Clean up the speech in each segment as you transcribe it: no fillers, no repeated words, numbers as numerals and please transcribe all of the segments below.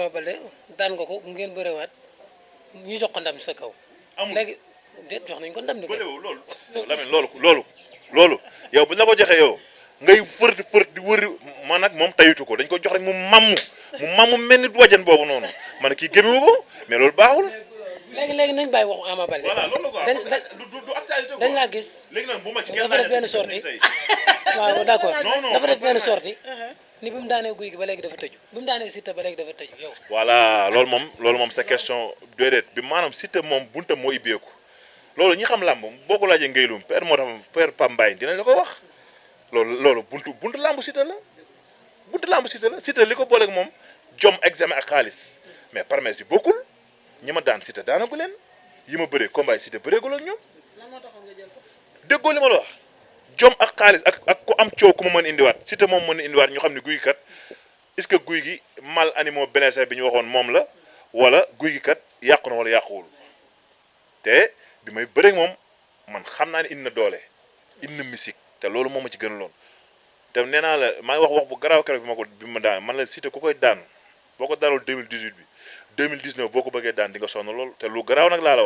Ama Baldé daan nga ko ngeen bërewaat ñu jox ko ndam sa kaw. amul léegi déet jox nañ ko ndam ni ko. bëriwul loolu Lamine loolu yow bu ñu la ko joxee yow ngay fër di wëri man nag moom tayitu ko dañ ko jox rek mu mamm mel ni wajan boobu noonu man kii gémmewu ko mais loolu baaxul. léegi nañ bàyyi waxu Ama Baldé. voilà loolu quoi du actualité dañ laa gis. léegi nag bu ma ci dafa def benn sortie waaw d'accord non dafa def benn sortie ni bi mu daanee guy gi ba léegi dafa tëju bi mu daanee Siteu ba léegi dafa tëju yow. voilà loolu moom sa question déedéet bi maanaam Siteu moom buntam moo ibbeeku loolu ñi xam làmb boo ko laajee ngaylum père moo tax père Pam Mbaye dinañ la ko wax loolu buntu làmb Siteu la Siteu li ko booleeg moom jom examen ak xaalis mais parmès yi bokkul ñi ma daan Siteu daanagu leen yi ma bëree combat yi Siteu bëreegul ak ñoom déggoo li ma la wax jom ak xaalis ak ku am coow ku ma mën indiwaat Siteu moom mën indiwaat ñu xam ne guy kat est-ce que guy gi mal animaux blessé bi ñu waxoon moom la wala guy gi kat yàqu na wala yàquwul te bi may bëreeg moom man xam naa ne indi na doole indi na musique te loolu moom ma ci gën loon te nee naa la maa ngi wax bu garaaw keroog bi ma daan man la Siteu ku koy daan boo ko daanul 2018 bi 2019 boo ko bëggee daan di nga sonn lool te lu garaaw nag laa la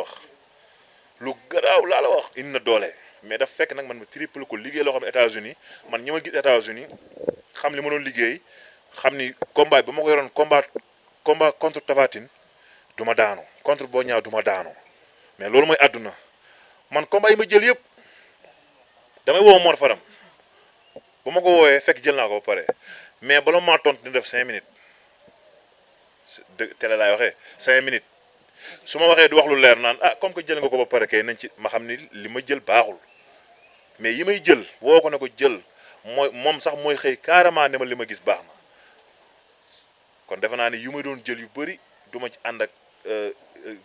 wax indi na doole mais daf fekk nag man ma triple ko liggéey loo xam ne États-Unis man ñi ma gis États-Unis xam li ma doon liggéey xam ni combat bi ma ko yoroon combat contre Tapha Tine du ma daanu contre Boy Niang du ma daanu mais loolu mooy àdduna man combat yi ma jël yëpp damay woo Mor Faram bu ma ko woowee fekk jël naa ko ba pare mais bala maa tontu dina def 5 minutes télé laay waxee 5 minutes su ma waxee du wax lu leer naan comme que jël nga ko ba pare kay nañ ci ma xam ni li ma jël baaxul mais yi may jël woo ko ne ko jël moom sax mooy xëy carrément ne ma li ma gis baax na kon defe naa ni yu may doon jël yu bëri du ma ci ànd ak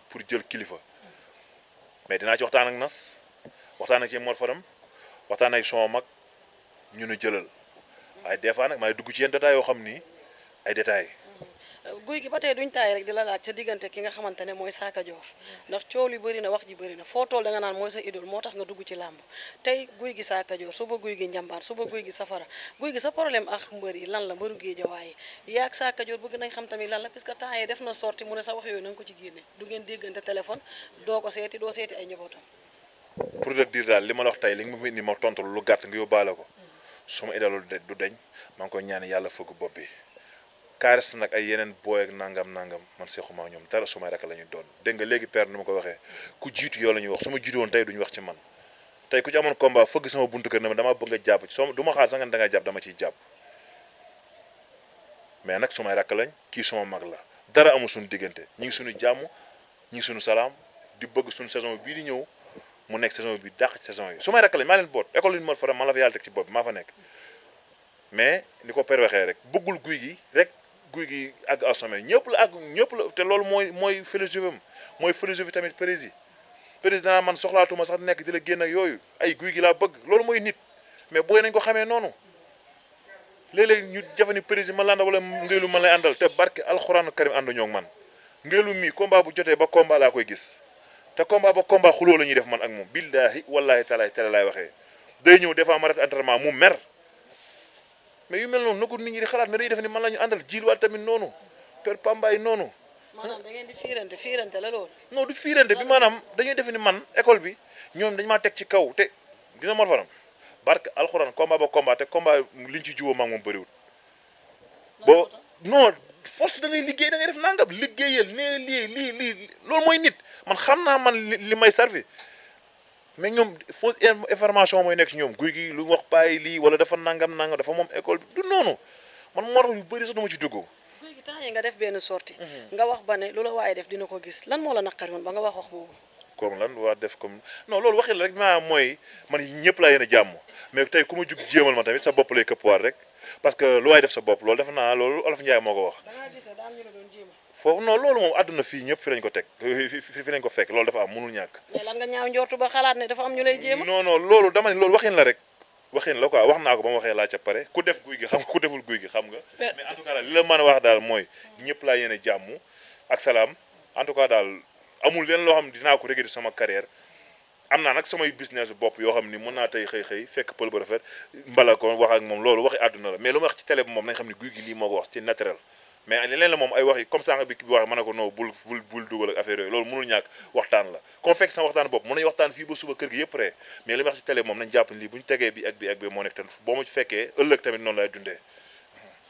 pour jël kilifa mais dinaa ci waxtaan ak nas waxtaan ak Mor Fadam waxtaan ak son mag ñu ne jëlal waaye des fois nag maay dugg ci yenn détails yoo xam ni ay détails. guy gi ba tey duñ taay rek di la laaj sa diggante ki nga xamante ne mooy Sa Cadior ndax coow li bëri na wax ji bëri na foo tool da nga naan mooy sa idole moo tax nga dugg ci làmb tey guy gi Sa Cadior suba guy gi njambaar suba guy gi safara guy gi sa problème ak mbër yi lan la mbëru géej waaye yaa ak Sa Cadior bëgg nañ xam tamit lan la parce que temps yi def na sorti mu ne sa wax yooyu na nga ko ci génne du ngeen déggante téléphone doo ko seeti doo seeti ay njabootam. pour te dire daal li ma la wax tey li nga ma fi indi ma tontu lu gàtt nga yóbbaale ko su ma idole du deñ maa ngi koy ñaan yàlla fëgg bopp bi kaaris nag ay yeneen booy ak nangam man seexuma ñoom dara su may rek la ñu doon dégg nga léegi père nu ma ko waxee ku jiitu yow la ñuy wax su ma jiitu woon tey duñu wax ci man tey ku ci amoon combat fëgg sama buntu kër ne ma dama bëgg nga jàpp ci soo du ma xaar sax nga da nga jàpp dama ciy jàpp mais nag su may rakk lañ kii suma mag la dara amul suñu diggante ñi ngi suñu jàmm ñi ngi suñu salaam di bëgg suñu saison bii di ñëw mu nekk saison bi dàq ci saison yi su may rakk lañ maa leen boot école yu ma fa man la fa yàlla teg ci bopp bi maa fa nekk mais ni ko père waxee rek bëggul guy gi rek guy gi àgg au sommet ñëpp la te loolu mooy philosophie am mooy philosophie tamit président man soxlaatuma sax nekk di la génn ak yooyu ay guy gi laa bëgg loolu mooy nit mais booy nañ ko xamee noonu léeg-léeg ñu jafe ni président man la àndal wala ngéelu man lay àndal te barke alxuraanu karim àndu ñoo man ngéelu mii combat bu jotee ba combat laa koy gis te combat ba combat xuloo la ñuy def man ak moom billaahi wallaahi taalaay tele laay waxee day ñëw des fois ma rek entraînement mu mer mais yu mel noonu na ko nit ñi di xalaat mais day def ni man la ñu àndal jiilwaat tamit noonu per pambaay noonu. maanaam da ngeen di fiirante la loolu. non du fiirante bi maanaam dañuy def ni man école bi ñoom dañu maa teg ci kaw te dina Mor Fadam barke alxuraan combat ba combat te combat liñ ci juwoo maa moom bëriwul. boo non force da ngay liggéey da ngay def nangam liggéeyal nee lii loolu mooy nit man xam naa man li may servi mais ñoom fausse information mooy nekk ci ñoom guy gi lu wax bàyyi lii wala dafa nangam dafa moom école bi du noonu man moo tax yu bëri sax dama ci dugg. guy gi temps yi nga def benn sortie nga wax ba ne lu la waaye def dina ko gis lan moo la naqari woon ba nga wax boobu. comme lan waa def comme non loolu waxi la rek maa mooy man ñëpp laa yéen a jàmm mais tey ku ma jug jéemal ma tamit sa bopp lay këppwaat rek parce que lu waay def sa bopp loolu defe naa loolu Olof Njaay moo ko wax. da ngaa gis ne daan ñu la doon jéemal. foofu non loolu moom àdduna fii ñëpp fi lañ ko teg fi lañ ko fekk loolu dafa am mënul ñàkk. mais lan nga ñaaw njortu ba xalaat ne dafa am ñu lay jéema. non loolu dama ne loolu waxin la rek waxin la quoi wax naa ko ba ma waxee laa ca pare ku def guy gi xam nga ku deful guy gi xam nga. mais en tout cas daal li la mën a wax daal mooy ñëpp laa yéene jàmm ak salaam en tout cas daal amul leen loo xam ne dinaa ko regretter sama carrière am naa nag samay business bopp yoo xam ni mën naa tey xëy fekk pël ba rafet mbala ko wax ak moom loolu waxi àdduna la mais lu ma wax ci télé bi moom nañ xam ne guy gi lii moo ko wax ci naturel mais leneen la moom ay wax yi comme sànq bi wax ma ne ko non bul dugal ak affaire yooyu loolu mënul ñàkk waxtaan la comme fekk sama waxtaan bopp mën nañu waxtaan fii ba suba kër gi yëpp rek mais li ma wax ci télé moom nañ jàpp ni lii bu ñu tegee bi ak bi moo nekk tan boo ma ci fekkee ëllëg tamit noonu lay dundee.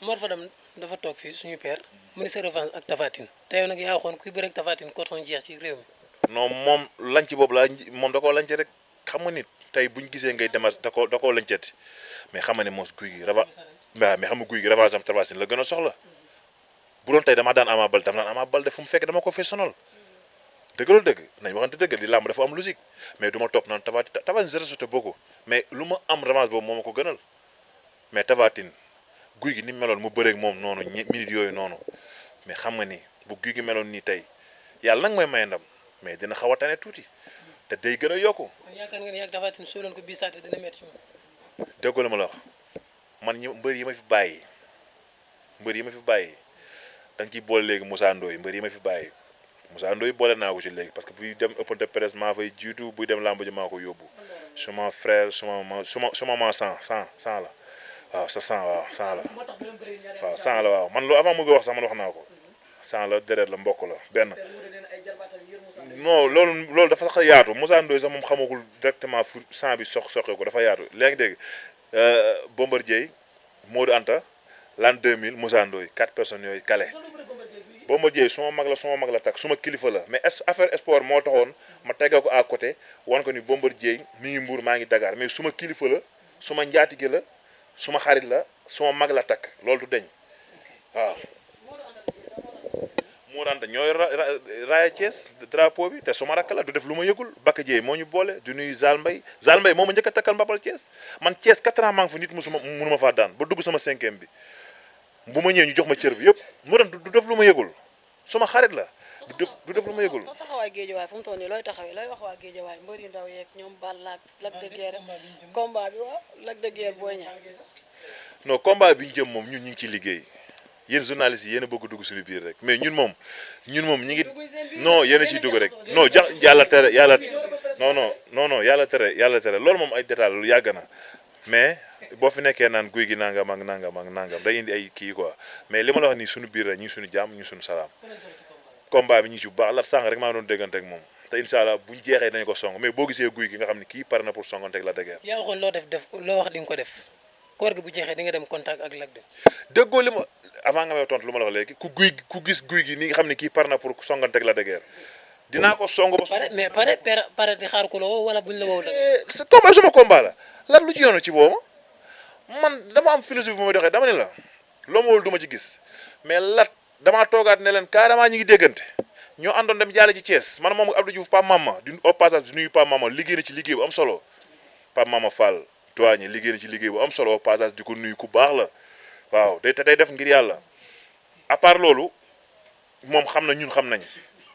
Mor Fadam dafa toog fii suñu père mu ni sa revanche ak Tapha Tine te yow nag yaa waxoon kuy bëre ak Tapha Tine coton jeex ci réew mi. non moom lanc boobu laa moom da koo lanc rek xam nga nit tey buñ gisee ngay demas da koo lanceti mais xam nga ne moom guy gi waaw mais xam nga guy gi revanche am Tapha Tine la gën a soxla bu doon tey damaa daan Ama Baldé dama daan Ama Baldé fu mu fekk dama ko fee sonal dëgg loolu dëgg nañ waxante dëgg li làmb dafa am logique mais du ma topp naan Tapha Tine je respecte beaucoup mais lu ma am revanche boobu moo ma ko gënal mais Tapha Tine guy gi ni meloon mu bëreeg moom noonu minute yooyu noonu mais xam nga ni bu guy gi meloon nii tey yàlla nag mooy may ndam mais dina xaw a tane tuuti te day gën a yokku. kon yaakaar nga ni yàgg Tapha Tine soo leen ko bii saate dina métti ci moom. déggoo la ma la wax man mbër yi ma fi bàyyi da nga ciy boole léegi Moussa Ndoye mbër yi ma fi bàyyi Moussa Ndoye boole naa ko ci léegi parce que buy dem open de presse maa fay jiitu buy dem làmb ji maa ko yóbbu suma frère suma ma 100 la waaw sa 100 waaw 100 la waaw 100 la waaw man lu avant mu ngi wax sax man wax naa ko 100 la deret la mbokk la benn non loolu dafa sax yaatu Moussa Ndoye sax moom xamagul directement fu 100 bi soqe ko dafa yaatu léegi dégg Bombardier Modou Anta l'an 2000 Moussa Ndoye 4 personnes yooyu kale Bombardier suma mag la takk suma kilifa la mais affaire sport moo taxoon ma teggee ko à côté wan ko ni Bombardier mi ngi Mbour maa ngi Dakar mais suma kilifa la suma njaatige la suma xarit la suma mag la takk loolu du deñ waaw moo daan ñooy raaya Thiès drapeau bi te suma rakk la du def lu ma yëgul Bakka Dieye moo ñu boole du nuyu Zal Mbaye moo ma njëkk a takkal mbapal Thiès man Thiès 4 ans maa ngi fa nit mënuma faa daan ba dugg sama 5e bi bu ma ñëwee ñu jox ma cër bi yëpp mu daan du def lu ma yëgul suma xarit la du def lu ma yëgul. sa taxawaay géejawaay fu mu toll nii looy taxawee looy wax waa géejawaay mbër yu ndaw yeeg ñoom Balla ak Lac de Guiers combat bi waaw Lac de Guiers Boy Niang. non combat bi ñu jëm moom ñun ñu ngi ciy liggéey yéen journalistes yi yéen a bëgg dugg suñu biir rek mais ñun moom ñi ngi non yéen a ciy dugg rek non yàlla tere yàlla tere loolu moom ay détails lu yàgg na mais boo fi nekkee naan guy gi nangam ak nangam day indi ay kii quoi mais li ma la wax nii suñu biir rek ñu ngi suñu jàmm ñu ngi suñu salaam combat bi ñu ci bu baax la sànq rek maa doon déggante ak moom te incha allah buñ jeexee dañu ko song mais boo gisee guy gi nga xam ne kii pare na pour songante ak la dëgër. yaa waxoon loo wax di nga ko def koor gi bu jeexee di nga dem contact ak Lac de. déggoo li ma avant nga may tontu lu ma la wax léegi ku gis guy gi ni nga xam ne kii pare na pour songante ak la dëgër dinaa ko song ba. pare di xaar ko la woo wala buñ la woo. sa combat sama combat la lan lu ci yoonu ci boobu man dama am philosophie bu may doxee dama ne la loo ma wóolu du ma ci gis mais lat damaa toogaat ne leen carrément ñi ngi déggante ñoo àndoon dem jaale ci Thiès man moom Abdou Diouf Pape Mama di au passage di nuyu Pape Mama liggéey na ci liggéey bu am solo Pape Mama Fall doyen liggéey na ci liggéey bu am solo au passage di ko nuyu ku baax la waaw day def ngir yàlla à part loolu moom xam na ñun xam nañ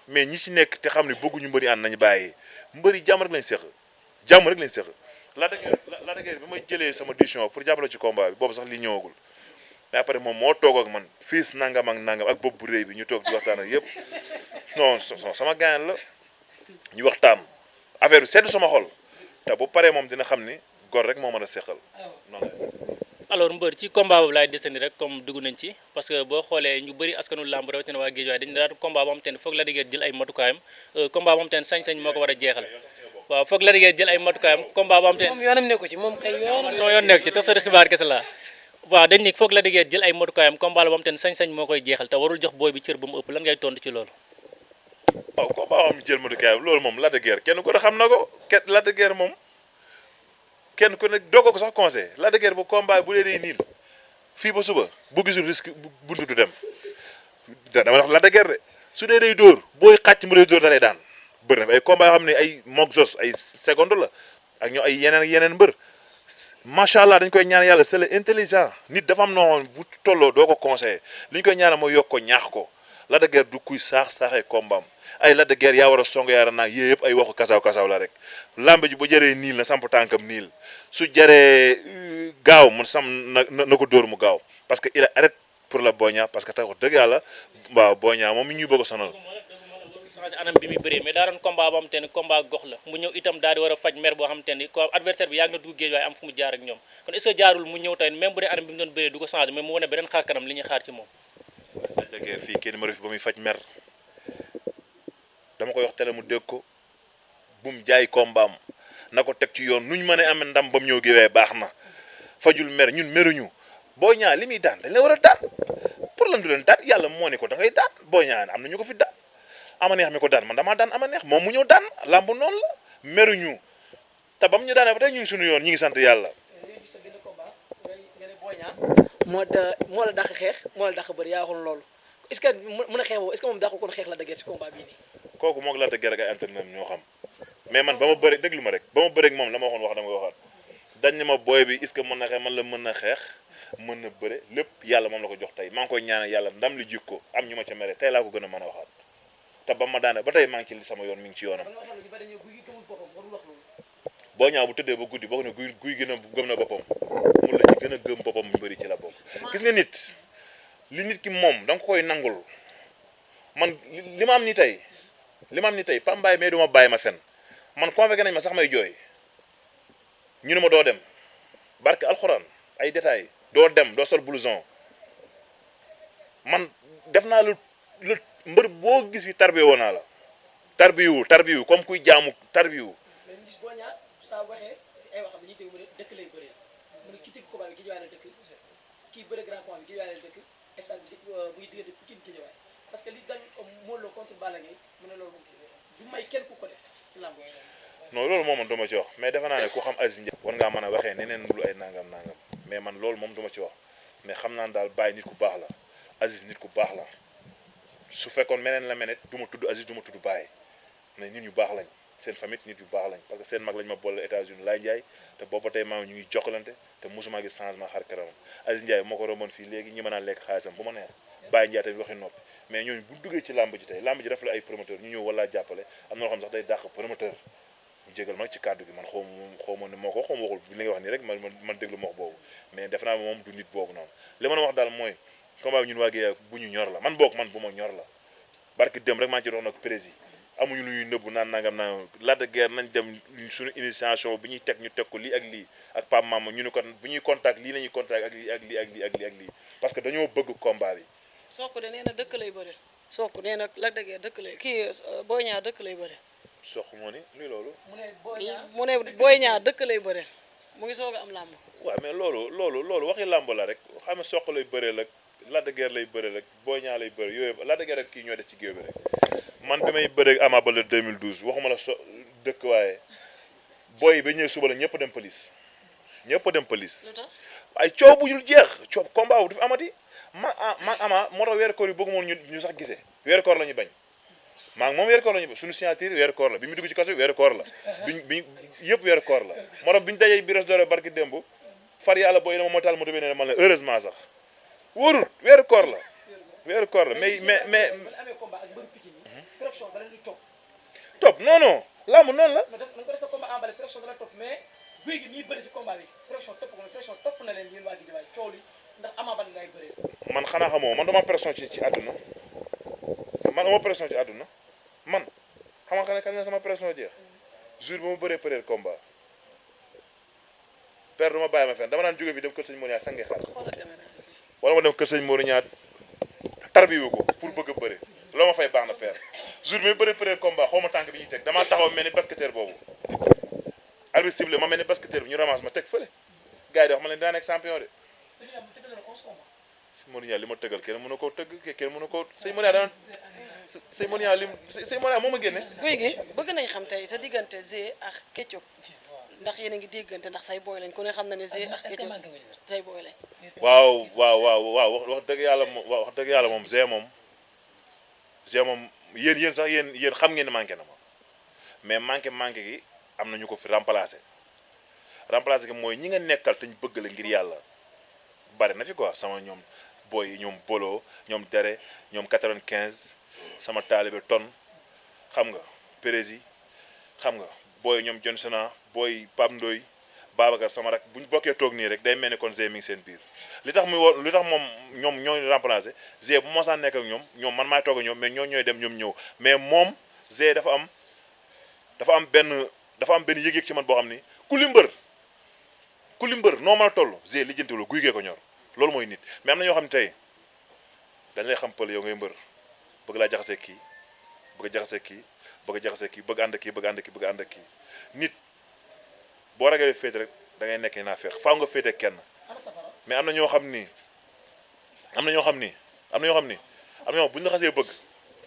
mais ñi ci nekk te xam ne bëgguñu mbëri ànd nañu bàyyi mbëri jàmm rek lañ seq la dëgg bi may jëlee sama décision pour jàppale ci combat bi boobu sax li ñëwagul mais après moom moo toog ak man fiis nangam ak bopp bu rëy bi ñu toog di waxtaan ak yëpp non sama gaañ la ñu waxtaan affaire bi sedd sama xol te bu paree moom dina xam ni gor rek moo mën a seqal noonu. alors mbër ci combat boobu laay desandi rek comme dugg nañ ci parce que boo xoolee ñu bëri askanu làmb rawatina waa Guédiawaye dañu daan combat boo xam te ne foog la diggee jël ay matukaayam combat boo xam te ne sañ-sañ moo ko war a jeexal waaw foog la diggee jël ay matukaayam combat boo xam te ne moom yoonam nekku ci moom kay sama yoon nekk ci te sa xibaar kese la waaw dañ ni foog la diggee jël ay matukaayam combat la boo xam te ne sañ-sañ moo koy jeexal te warul jox booy bi cër bu mu ëpp lan ngay tontu ci loolu. waaw combat am jël matukaayam loolu moom Lac de Guiers kenn ko xam na ko Lac de Guiers moom kenn ku ne doo ko sax conseil Lac de Guiers bu combat bu dee day niil fii ba suba bu gisul risque buntu du dem dama wax Lac de Guiers de su dee day dóor booy xàcc mu lay dóor da lay daan bëri na ay combat yoo xam ne ay moog jos ay seconde la ak ñoo ay yeneen mbër macha allah dañ koy ñaan yàlla c'est intelligent nit dafa am noo bu tolloo doo ko conseillé li ñu koy ñaanal mooy yokk ko ñaax ko Lac de Guiers du kuy saaxee combat am ay Lac de Guiers yaa war a song yaara naag yooyu yëpp ay waxu kasaw la rek lamb ji bu jëree niil na samp tànkam niil su jaree gaaw mun na ko dóor mu gaaw parce que il arrête pour la Boy Niang parce que tax wax dëgg yàlla waaw Boy Niang moom mi ñuy bëgg a sonal anam bi muy bëree mais daa doon combat boo xam te ne combat gox la mu ñëw itam daal di war a faj mer boo xam te ni ko adversaire bi yaa ngi na dugg géej waaye am fu mu jaar ak ñoom kon est-ce que jaarul mu ñëw tey même bu dee anam bi mu doon bëree du ko changé mais mu wane beneen xaar kanam li ñuy xaar ci moom. Lac de de Guiers fii kenn ma fi ba muy faj mer dama koy wax tele mu dégg ko bum jaay kombaam na ko teg ci yoon nuñ mën a amee ndam ba mu ñëw géwee baax na fajul mer ñun meruñu Boy Niang li muy daan dañ la war a daan pour lan du leen daan yàlla moo ne ko da ngay daan Boy Niang am na ñu ko fi daan ama neex mi ko daan man damaa daan ama neex moom mu ñëw daan lamb noonu la meruñu te bam ñu daanee ba tey ñu ngi suñu yoon ñi ngi sant yàlla. moo la dàq xeex moo la dàq bëri yaa waxoon loolu est-ce que mën a xeex boobu est-ce que moom dàqu kon xeex la dëgër ci combat bii nii. kooku moog la dëgër ak ay entraîneur ñoo xam mais man ba ma bëri déglu ma rek ba ma bëri ak moom la ma waxoon wax dama koy waxaat dañ ne ma booy bi est-ce que mën na xeex man la mën na xeex mën na bëre lépp yàlla moom la ko jox tey maa ngi koy ñaanal yàlla ndam li jikko am ñu ma ca mere tey laa ko gën a mën a waxaat te ba ma daane ba tey maa ngi ci li sama yoon mi ngi ci yoonam. Boy Niang bu tëddee ba guddi boo ko ne guy gën a gëm na boppam mun la ci gën a gëm boppam mu bëri ci la bopp gis nga nit li nit ki moom da nga koy nangul man li ma am ni tey Pambaay mais duma bàyyi ma fen man convoqué nañ ma sax may jooy ñu ne ma doo dem barke alxuraan ay détails doo dem doo sol blouson man def naa lu mbër boo gis fi tarbiyu naa la tarbiyu comme kuy jaamu tarbiyu saa waxee ci ay waxam dañuy dégg mu ne dëkk lay bëree mu ne ki tëgg combat bi Guédiawaye la dëkk kii bëre grand combat bi Guédiawaye la dëkk stade bi muy diggante Pikine Guédiawaye parce que li dal Modou Lo contre Balla Gaye mu ne loolu du may kenn ku ko def ci lamb non loolu moom man duma ci wax mais defe naa ne ku xam Aziz Ndiaye war ngaa mën a waxee neneen lu ay nangam mais man loolu moom duma ci wax mais xam naa daal Baye nit ku baax la Aziz nit ku baax la su fekkoon meneen la menet du ma tudd Aziz du ma tudd Baye mais nit ñu baax lañ seen famille nit yu baax lañ parce que seen mag lañ ma boole États-Unis laay Ndiaye te booba tey maa ñu ngi jokkalante te mosuma gis changement xar kanamam Aziz Ndiaye moo ko romboon fii léegi ñi mën a lekk xaalisam bu ma neex Baye Ndiaye tamit waxi noppi mais ñooñu bu duggee ci làmb ji tey làmb ji daf la ay promoteur ñu ñëw wala jàppale am na loo xam sax day dàq promoteur mu jégal ma ci kàddu gi man xaw ma ne moo ko xaw ma waxul li nga wax nii rek man déglu ma wax boobu mais def naa moom du nit boobu noonu li ma wax daal mooy combat bi ñun waa Guèye bu ñu ñor la man boog man bu ma ñor la barki dem rek maa ngi ci doon nag prési amuñu lu ñuy nëbbu naan nangam naan Lac de Guiers nañ dem suñu initiation bi ñuy teg ñu teg ko lii ak lii ak Pape Mama ñu ne ko bu ñuy contact lii la ñuy contact ak lii ak lii ak lii ak lii ak lii parce que dañoo bëgg combat bi. Sokh de nee na dëkk lay bëre Sokh nee na Lac de Guiers dëkk lay kii Boy Niang dëkk lay bëre. Sokh moo ni luy loolu. mu ne Boy Niang dëkk lay bëre mu ngi soog a am làmb. waaw mais loolu waxi làmb la rek xam nga Sokh lay bëree la Lac de Guiers lay bëree rek Boy Niang lay bëre yooyu Lac de Guiers ak kii ñoo des ci géew bi rek. man bi may bëreeg Ama Baldé 2012 waxuma la dëkk waaye booy ba ñëwee suba la ñëpp dem police ay coow bu ñu jeex coow combat wu dafa amati ama moo tax weeru koor yi bëggu moon ñu sax gisee weeru koor la ñu bañ maa ngi moom weeru koor la ñu bañ suñu signature weeru koor la bi mu dugg ci kaso weeru koor la bi yëpp weeru koor la moo tax bi ñu dajee bi res doore barki démb far yàlla booy dama moo taal moto bi ne man la heureusement sax wóorul weeru koor la mais top non lamb noonu la. da nga ko def sa combat emballé pression da la topp mais guy gi ñuy bëri si combat bi pression topp na leen yéen waa Guédiawaye coow li ndax Ama Baldé lay bëree. man xanaa xamoo man dama pression ci àdduna man xam nga kañ la sama pression jeex jour ba ma bëree peut-être combat père du ma bàyyi ma fenn dama daan jóge fi dem kër sëñ Moriña sange xar wala ma dem kër sëñ Moriña tarbiwu ko pour bëgg a bëre loo ma fay baax na père jour bi bëre peut-être combat xaw ma tànk bi ñuy teg damaa taxaw mel ni basketteur boobu arbitre ciblé ma mel ni basketteur bi ñu ramasse ma teg fële gars yi di wax ma leen daa nekk champion de sëñ Moriña li ma tëggal kenn mën na koo tëgg kenn mën na koo sëñ Moriña daan sëñ Moriña moo ma génne guy gi bëgg nañ xam tey sa diggante Zé ak Ketchup ndax yéen a ngi déggante ndax say booy lañ ku ne xam na ne Zé ak Ketchup say booy lañ waaw wax dëgg yàlla moom Zé moom yéen sax yéen xam ngeen ne manqué na ma mais manqué gi am na ñu ko fi remplacé gi mooy ñi nga nekkal te ñu bëgg la ngir yàlla bari na fi quoi sama ñoom booy yi ñoom Bolo ñoom Dere ñoom 95 sama taalibe ton xam nga Pérési xam nga booy ñoom Johnsona booy Pape Ndoy Babacar sama rak bu ñu bokkee toog nii rek day mel ni kon Zé mi ngi seen biir li tax moom ñoom ñooy remplacé Zé bu mosaan nekk ak ñoom man maay toog ak ñoom mais ñooy dem ñoom ñëw mais moom Zé dafa am benn yëg-yëg ci man boo xam ni ku li mbër noo mën a toll Zé lijjantiwul guy gee ko ñor loolu mooy nit mais am na ñoo xam ne tey dañ lay xam pël yow ngay mbër bëgg laa jaxasee kii bëgg a jaxasee kii bëgg a jaxasee kii bëgg ànd ak kii bëgg ànd ak kii bëgg ànd ak kii nit boo ragalee féete rek da ngay nekk naa feex faaw nga féete kenn mais am na ñoo xam ni am na ñoo xam ni am na ñoo xam ni am na ñoo bu ñu la xasee bëgg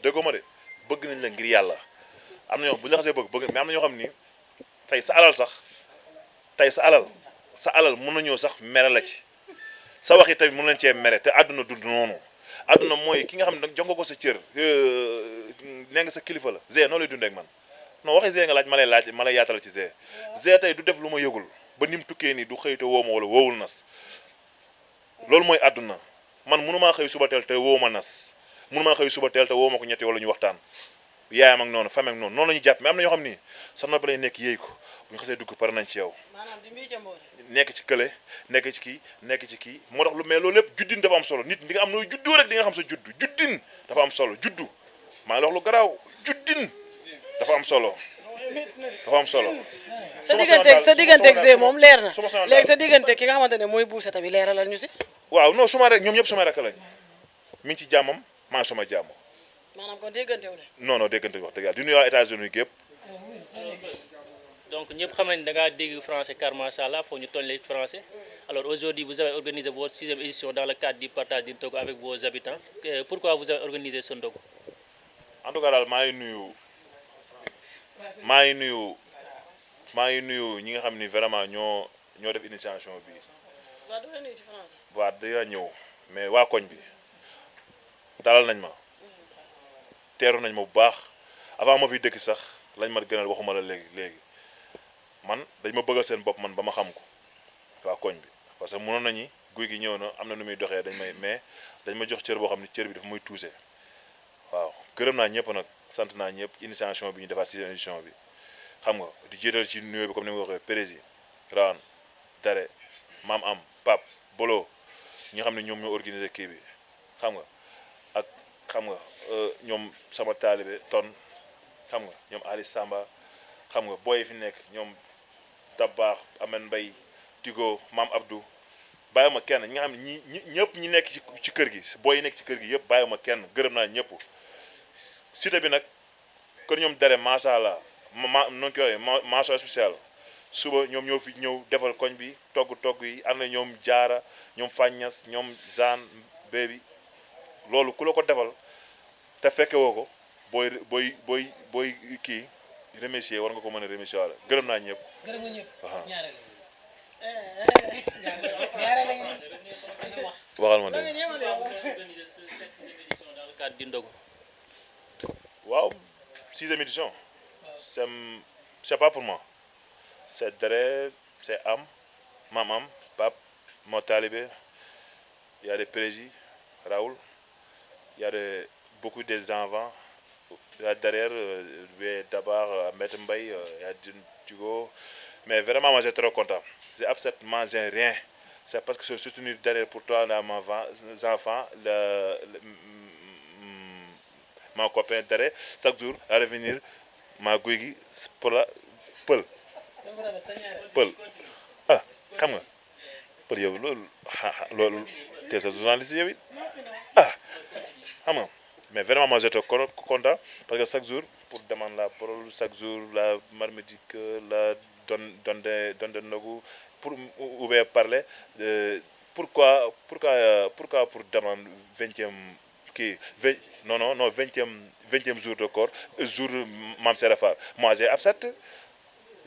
déggoo ma de bëgg nañ la ngir yàlla am na ñoo bu ñu la xasee bëgg mais am na ñoo xam ni tey sa alal sax tey sa alal mën na ñëw sax mere la ci sa wax yi tamit mën nañ cee mere te àdduna du noonu àdduna mooy ki nga xam ne nag jox nga ko sa cër nee nga sa kilifa la Zé noo lay dundee ak man non waxi Zé nga laaj ma lay yaatal ci Zé Zé tey du def lu ma yëgul ba ni mu tukkee nii du xëy te woo ma wala woowul nas loolu mooy àdduna man mënumaa xëy suba teel te woo ma nas mënumaa xëy suba teel te woo ma ko ñetti wala ñu waxtaan yaayam ak noonu famille ak noonu la ñuy jàpp mais am na ñoo xam ni sa nopp lay nekk yéey ko bu ñu xasee dugg pare nañ ci yow nekk ci kële nekk ci kii nekk ci kii moo tax lu mais loolu lépp juddin dafa am solo nit di nga am nooy juddoo rek di nga xam sa juddin dafa am solo juddu maa ngi wax lu garaaw juddin dafa am solo dafa am solo sa digganteeg Zé moom leer na léegi sa diggante ki nga xamante ne mooy Boussa tamit leeralal ñu si waaw non suma rek ñoom ñëpp suma rek lañ mi ngi ci jàmmam maa suma jàmm maanaam kon déggantewu leen non déggante wax dëgg yàlla di nuyu waa États-Unis gépp donc ñëpp xam nañ da ngaa dégg français car macha allah foo ñu toll français alors aujourd'hui vous avez organisé votre 6e édition dans le cadre du partage du ndogu avec vos habitants pourquoi vous avez organisé ce ndogu en tout cas daal maa ngi nuyu ñi nga xam ni vraiment ñoo def initiation bi waaw doo leen nuyu ci français waa dina ñëw mais waa koñ bi dalal nañ ma teeru nañ ma bu baax avant ma fi dëkk sax lañ ma gënal waxuma la léegi man dañ ma bëggal seen bopp man ba ma xam ko waa koñ bi parce que mënoon nañu guy gi ñëw na am na nu muy doxee mais dañ ma jox cër boo xam ne cër bi dafa muy tuuse waaw gërëm naa ñëpp nag sant naa ñëpp initiation bi ñu defaat 6e édition bi xam nga di jiital ci nuyoo bi comme ni nga ko waxee président Rawane Dare maam am Pape Bolo ñi nga xam ne ñoom ñoo organisé kii bi xam nga ak xam nga ñoom sama taalibe ton xam nga ñoom Ali Samba xam nga booy fi nekk ñoom Dabaax Amen Mbay Tigo maam Abdou bàyyiwuma kenn ñi nga xam ne ñëpp ñi nekk ci kër gi booy yi nekk ci kër gi yëpp bàyyiwuma kenn gërëm naa ñëpp cité bi nag kon ñoom Dare macha allah noonu koy mention spéciale suba ñoom ñoo fi ñëw defal koñ bi togg yi am na ñoom jaara ñoom Fagnas ñoom Jeanne bébi loolu ku la ko defal te fekke woo ko booy kii remercier war nga ko mën a remercier wala gërëm naa ñëpp. gërëm nga ñëpp. waxal ma dégg dans le cadre du ndogu waaw 6e édition c'est pas pour moi c'est Dare c'est Am Mam Pape moo talibé il y a des présidents Raoul il y a beaucoup des enfants il y a derrière d'abord Maître Mbaye il y a Tigo mais vraiment moi j'ai trop content j'ai absolument rien c'est parce que je suis soutenu derrière pour toi là mes enfants mon copain Dare chaque jour à revenir maa guy gi pour la pël ah xam nga pël yow loolu te sa journaliste yow it ah xam nga mais vraiment moi j'étais content parce que chaque jour pour demander la parole chaque jour la marmitique la donde ndogu pour ou bien parler pourquoi pour demander 20e kii non 20e jour de corps jour Mame Serafar moi j'ai accepté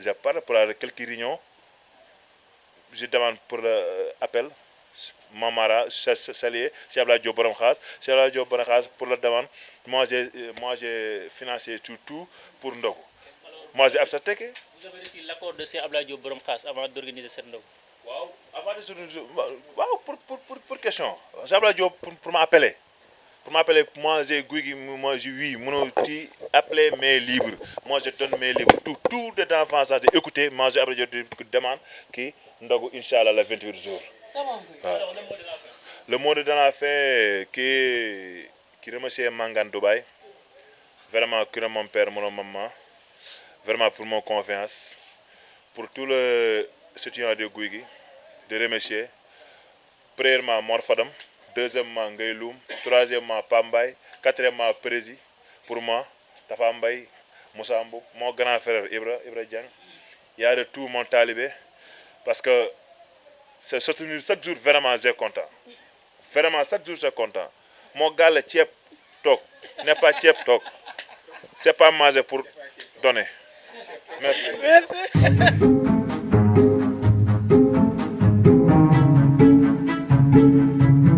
je parle pour quelques réunions je demande pour l'appel Mamara Salié Cheikh Abdoulaye Diop Borom Xaas pour la demande moi j'ai financé tout pour ndogu moi j'ai accepté que vous avez reçu l'accord de Cheikh Abdoulaye Diop Borom Xaas avant d'organiser cette ndogu waaw avant de waaw pour question Cheikh Abdoulaye Diop pour m'appeler moi j'ai guy gi moi j'ai oui mënoo ti appeler mais libre moi je donne mes libres tout de d'enfants ça d'écouter moi j'ai Abdoulaye Diop demande kii ndogu inchallah le 28 jours waaw le mot de la fin qui remercie Mangane Dubaï vraiment que mon père mon maman vraiment pour mon confiance pour tout le soutien de guy gi de remercier premièrement Mor Fadam deuxièmement Ngay Loum, troisièmement Pambay, quatrièmement Prési pour moi, Tafa Mbaye, Moussa Mboup, mon grand frère Ibra Dieng. Il y a de tout mon talibé parce que c'est soutenu chaque jour vraiment j'ai content. Vraiment chaque jour j'ai content. Mon gars le tiep tok n'est pas tiep tok. C'est pas manger pour donner. Merci. Merci.